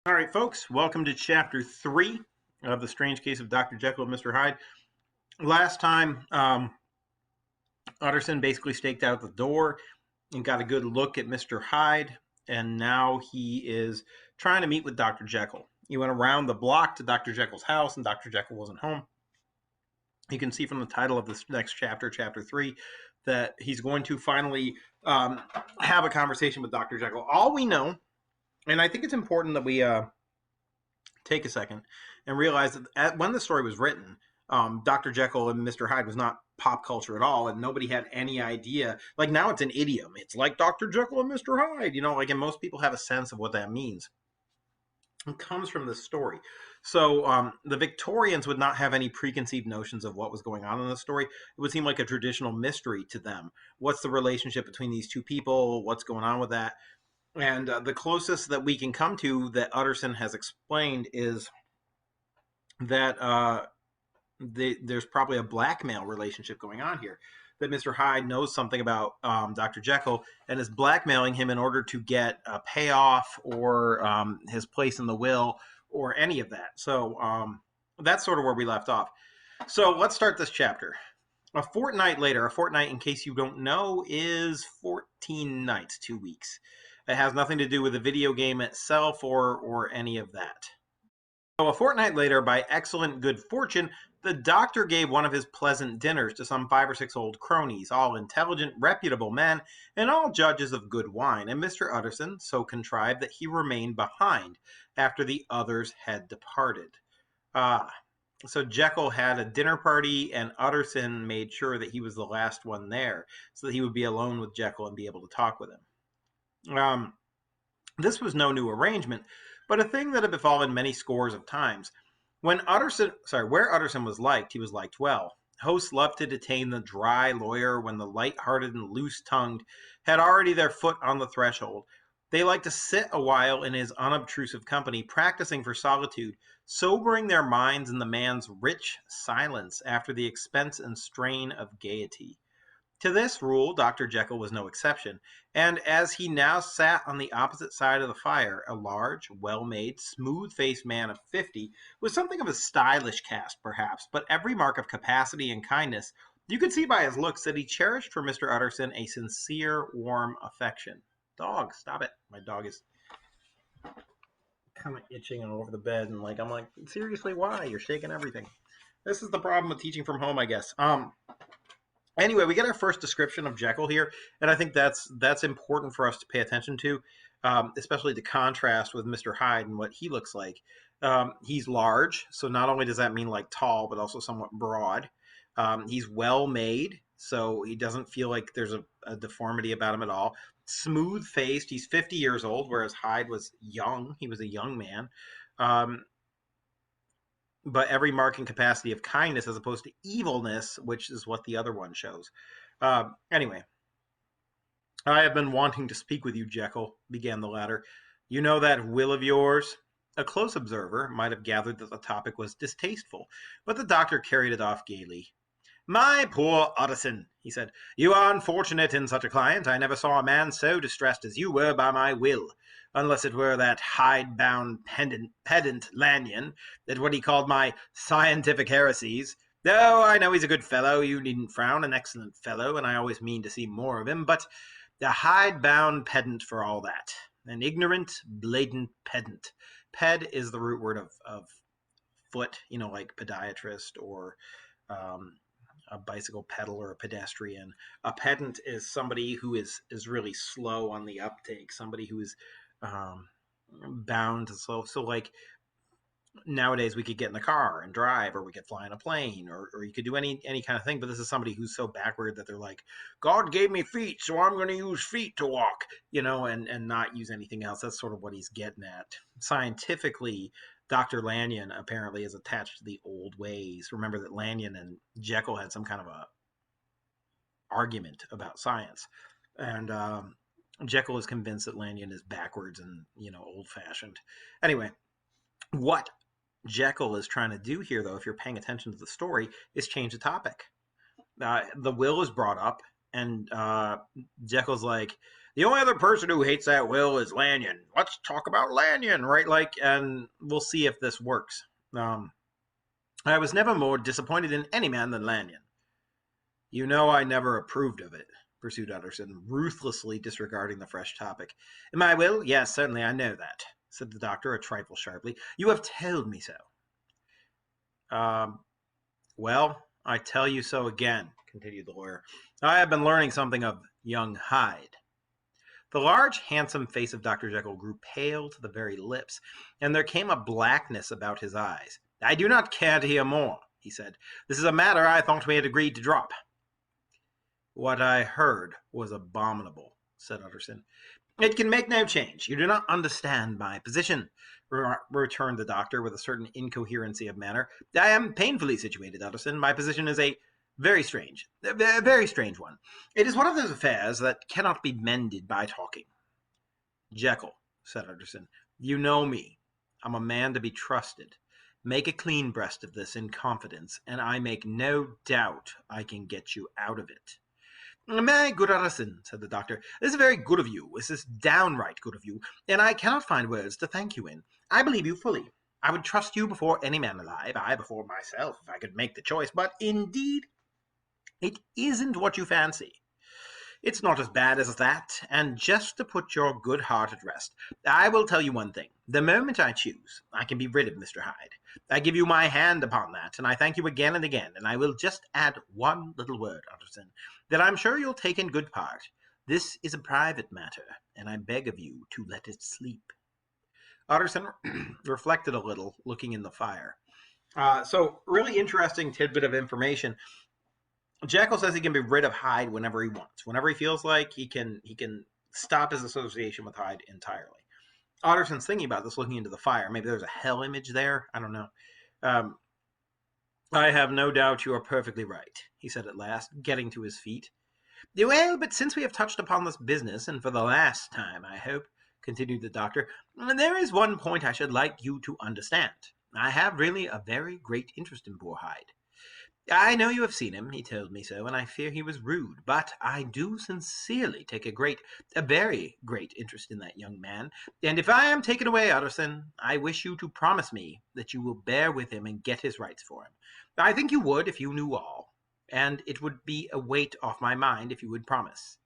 All right, folks, welcome to Chapter 3 of The Strange Case of Dr. Jekyll and Mr. Hyde. Last time, Utterson basically staked out the door and got a good look at Mr. Hyde, and now he is trying to meet with Dr. Jekyll. He went around the block to Dr. Jekyll's house, and Dr. Jekyll wasn't home. You can see from the title of this next chapter, Chapter 3, that he's going to finally have a conversation with Dr. Jekyll. All we know, and I think it's important that we take a second and realize that when the story was written, Dr. Jekyll and Mr. Hyde was not pop culture at all, and nobody had any idea. Like now it's an idiom. It's like Dr. Jekyll and Mr. Hyde, and most people have a sense of what that means. It comes from this story. So the Victorians would not have any preconceived notions of what was going on in the story. It would seem like a traditional mystery to them. What's the relationship between these two people? What's going on with that? And the closest that we can come to that Utterson has explained is that there's probably a blackmail relationship going on here. That Mr. Hyde knows something about Dr. Jekyll and is blackmailing him in order to get a payoff or his place in the will or any of that. So that's sort of where we left off. So let's start this chapter. A fortnight later, a fortnight, in case you don't know, is 14 nights, 2 weeks. It has nothing to do with the video game itself or any of that. So a fortnight later, by excellent good fortune, the doctor gave one of his pleasant dinners to some 5 or 6 old cronies, all intelligent, reputable men, and all judges of good wine, and Mr. Utterson so contrived that he remained behind after the others had departed. So Jekyll had a dinner party, and Utterson made sure that he was the last one there, so that he would be alone with Jekyll and be able to talk with him. This was no new arrangement, but a thing that had befallen many scores of times. Where Utterson was liked, he was liked well. Hosts loved to detain the dry lawyer when the light-hearted and loose-tongued had already their foot on the threshold. They liked to sit a while in his unobtrusive company, practicing for solitude, sobering their minds in the man's rich silence after the expense and strain of gaiety. To this rule, Dr. Jekyll was no exception, and as he now sat on the opposite side of the fire, a large, well-made, smooth-faced man of 50, with something of a stylish cast, perhaps, but every mark of capacity and kindness, you could see by his looks that he cherished for Mr. Utterson a sincere, warm affection. Dog, stop it. My dog is kind of itching all over the bed, and I'm like, seriously, why? You're shaking everything. This is the problem with teaching from home, I guess. Anyway, we get our first description of Jekyll here, and I think that's important for us to pay attention to, especially to contrast with Mr. Hyde and what he looks like. He's large, so not only does that mean like tall, but also somewhat broad. He's well made, so he doesn't feel like there's a deformity about him at all. Smooth faced. He's 50 years old, whereas Hyde was young. He was a young man. But every mark and capacity of kindness as opposed to evilness, which is what the other one shows. Anyway, I have been wanting to speak with you, Jekyll, began the latter. You know that will of yours? A close observer might have gathered that the topic was distasteful, but the doctor carried it off gaily. My poor Utterson, he said, you are unfortunate in such a client. I never saw a man so distressed as you were by my will, unless it were that hide-bound pedant Lanyon, that what he called my scientific heresies. Oh, I know he's a good fellow, you needn't frown, an excellent fellow, and I always mean to see more of him, but the hide-bound pedant for all that. An ignorant, blatant pedant. Ped is the root word of foot, like podiatrist or a bicycle peddler, a pedestrian. A pedant is somebody who is really slow on the uptake, somebody who is bound to slow. So nowadays we could get in the car and drive, or we could fly in a plane, or you could do any kind of thing, but this is somebody who's so backward that they're like, God gave me feet, so I'm going to use feet to walk, and not use anything else. That's sort of what he's getting at. Scientifically, Dr. Lanyon apparently is attached to the old ways. Remember that Lanyon and Jekyll had some kind of a argument about science, and Jekyll is convinced that Lanyon is backwards and old-fashioned. Anyway, what Jekyll is trying to do here, though, if you're paying attention to the story, is change the topic. The will is brought up, and Jekyll's like, The only other person who hates that will is Lanyon. Let's talk about Lanyon, right? Like, and we'll see if this works. I was never more disappointed in any man than Lanyon. You know I never approved of it, pursued Utterson, ruthlessly disregarding the fresh topic. In my will? Yes, certainly, I know that, said the doctor a trifle sharply. You have told me so. Well, I tell you so again, continued the lawyer. I have been learning something of young Hyde. The large, handsome face of Dr. Jekyll grew pale to the very lips, and there came a blackness about his eyes. I do not care to hear more, he said. This is a matter I thought we had agreed to drop. What I heard was abominable, said Utterson. It can make no change. You do not understand my position, returned the doctor with a certain incoherency of manner. I am painfully situated, Utterson. My position is a very strange one. It is one of those affairs that cannot be mended by talking. Jekyll, said Utterson, you know me. I'm a man to be trusted. Make a clean breast of this in confidence, and I make no doubt I can get you out of it. My good Utterson, said the doctor, this is very good of you. This is downright good of you, and I cannot find words to thank you in. I believe you fully. I would trust you before any man alive, I before myself, if I could make the choice, but indeed it isn't what you fancy. It's not as bad as that, and just to put your good heart at rest, I will tell you one thing. The moment I choose, I can be rid of Mr. Hyde. I give you my hand upon that, and I thank you again and again, and I will just add one little word, Utterson, that I'm sure you'll take in good part. This is a private matter, and I beg of you to let it sleep. Utterson reflected a little, looking in the fire. So, really interesting tidbit of information. Jekyll says he can be rid of Hyde whenever he wants. Whenever he feels like he can stop his association with Hyde entirely. Utterson's thinking about this, looking into the fire. Maybe there's a hell image there. I don't know. I have no doubt you are perfectly right, he said at last, getting to his feet. Well, but since we have touched upon this business, and for the last time, I hope, continued the doctor, there is one point I should like you to understand. I have really a very great interest in poor Hyde. I know you have seen him, he told me so, and I fear he was rude, but I do sincerely take a very great interest in that young man, and if I am taken away, Utterson, I wish you to promise me that you will bear with him and get his rights for him. I think you would if you knew all, and it would be a weight off my mind if you would promise.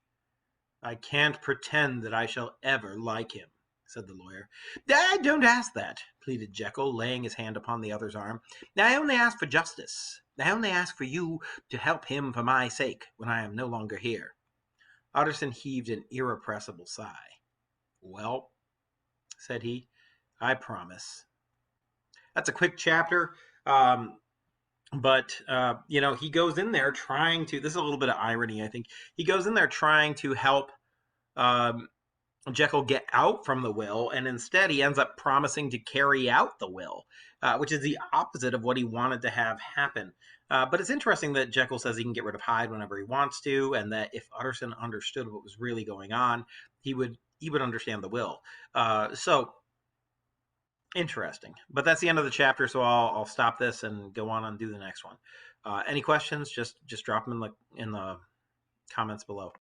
I can't pretend that I shall ever like him, said the lawyer. I don't ask that, pleaded Jekyll, laying his hand upon the other's arm. I only ask for justice. I only ask for you to help him for my sake when I am no longer here. Utterson heaved an irrepressible sigh. Well, said he, I promise. That's a quick chapter, but he goes in there trying to, this is a little bit of irony, I think. He goes in there trying to help Jekyll get out from the will, and instead he ends up promising to carry out the will, which is the opposite of what he wanted to have happen. But it's interesting that Jekyll says he can get rid of Hyde whenever he wants to, and that if Utterson understood what was really going on, he would understand the will. So interesting. But that's the end of the chapter, so I'll stop this and go on and do the next one. Any questions? Just drop them in the comments below.